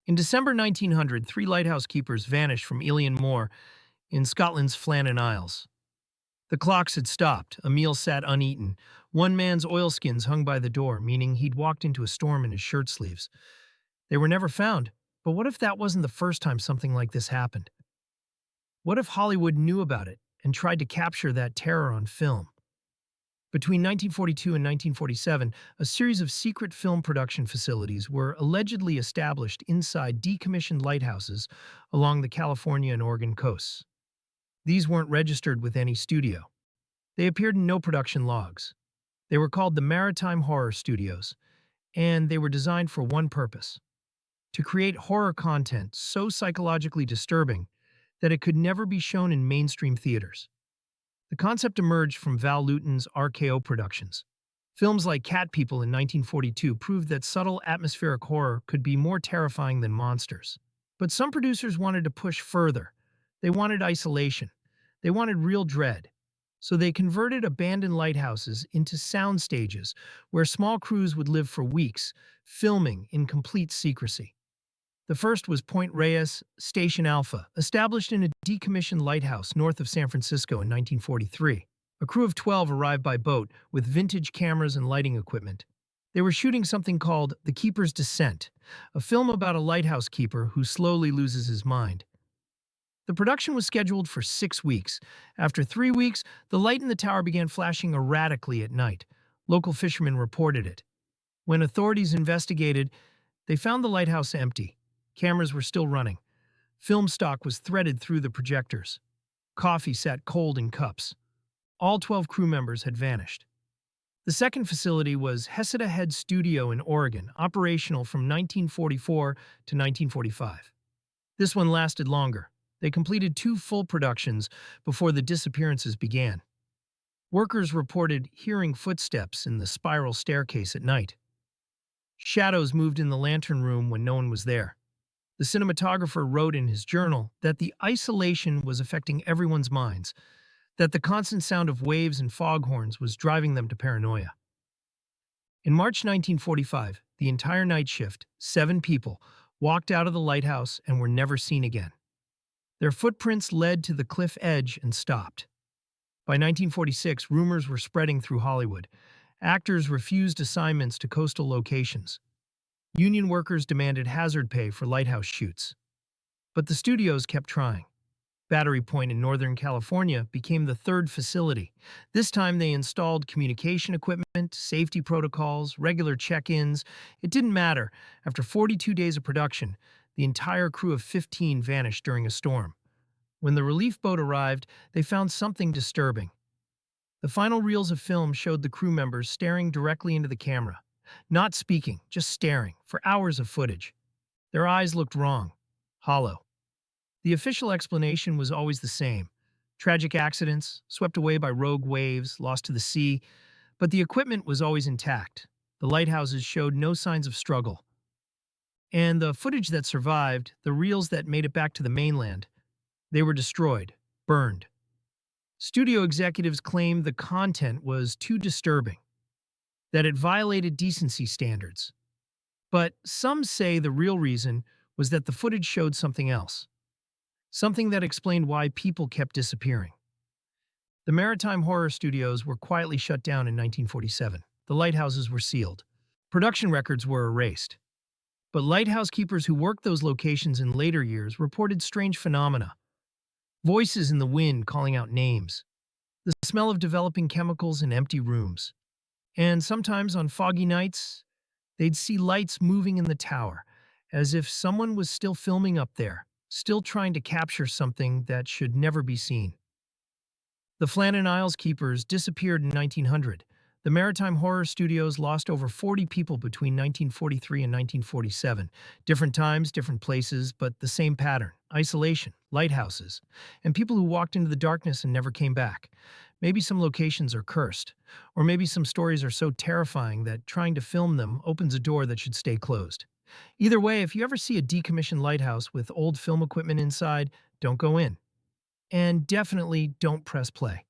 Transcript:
In December 1900, three lighthouse keepers vanished from Elian Moor in Scotland's Flannan Isles. The clocks had stopped, a meal sat uneaten. One man's oilskins hung by the door, meaning he'd walked into a storm in his shirt sleeves. They were never found, but what if that wasn't the first time something like this happened? What if Hollywood knew about it and tried to capture that terror on film? Between 1942 and 1947, a series of secret film production facilities were allegedly established inside decommissioned lighthouses along the California and Oregon coasts. These weren't registered with any studio. They appeared in no production logs. They were called the Maritime Horror Studios, and they were designed for one purpose: to create horror content so psychologically disturbing that it could never be shown in mainstream theaters. The concept emerged from Val Lewton's RKO Productions. Films like Cat People in 1942 proved that subtle atmospheric horror could be more terrifying than monsters. But some producers wanted to push further. They wanted isolation. They wanted real dread. So they converted abandoned lighthouses into sound stages where small crews would live for weeks, filming in complete secrecy. The first was Point Reyes Station Alpha, established in a decommissioned lighthouse north of San Francisco in 1943. A crew of 12 arrived by boat with vintage cameras and lighting equipment. They were shooting something called The Keeper's Descent, a film about a lighthouse keeper who slowly loses his mind. The production was scheduled for 6 weeks. After 3 weeks, the light in the tower began flashing erratically at night. Local fishermen reported it. When authorities investigated, they found the lighthouse empty. Cameras were still running. Film stock was threaded through the projectors. Coffee sat cold in cups. All 12 crew members had vanished. The second facility was Heseda Head Studio in Oregon, operational from 1944 to 1945. This one lasted longer. They completed 2 full productions before the disappearances began. Workers reported hearing footsteps in the spiral staircase at night. Shadows moved in the lantern room when no one was there. The cinematographer wrote in his journal that the isolation was affecting everyone's minds, that the constant sound of waves and foghorns was driving them to paranoia. In March 1945, the entire night shift, 7 people, walked out of the lighthouse and were never seen again. Their footprints led to the cliff edge and stopped. By 1946, rumors were spreading through Hollywood. Actors refused assignments to coastal locations. Union workers demanded hazard pay for lighthouse shoots. But the studios kept trying. Battery Point in Northern California became the third facility. This time they installed communication equipment, safety protocols, regular check-ins. It didn't matter. After 42 days of production, the entire crew of 15 vanished during a storm. When the relief boat arrived, they found something disturbing. The final reels of film showed the crew members staring directly into the camera. Not speaking, just staring, for hours of footage. Their eyes looked wrong, hollow. The official explanation was always the same: tragic accidents, swept away by rogue waves, lost to the sea, but the equipment was always intact. The lighthouses showed no signs of struggle. And the footage that survived, the reels that made it back to the mainland, they were destroyed, burned. Studio executives claimed the content was too disturbing, that it violated decency standards. But some say the real reason was that the footage showed something else, something that explained why people kept disappearing. The Maritime Horror Studios were quietly shut down in 1947. The lighthouses were sealed. Production records were erased. But lighthouse keepers who worked those locations in later years reported strange phenomena. Voices in the wind calling out names. The smell of developing chemicals in empty rooms. And sometimes on foggy nights, they'd see lights moving in the tower, as if someone was still filming up there, still trying to capture something that should never be seen. The Flannan Isles keepers disappeared in 1900. The Maritime Horror Studios lost over 40 people between 1943 and 1947. Different times, different places, but the same pattern: isolation, lighthouses, and people who walked into the darkness and never came back. Maybe some locations are cursed, or maybe some stories are so terrifying that trying to film them opens a door that should stay closed. Either way, if you ever see a decommissioned lighthouse with old film equipment inside, don't go in. And definitely don't press play.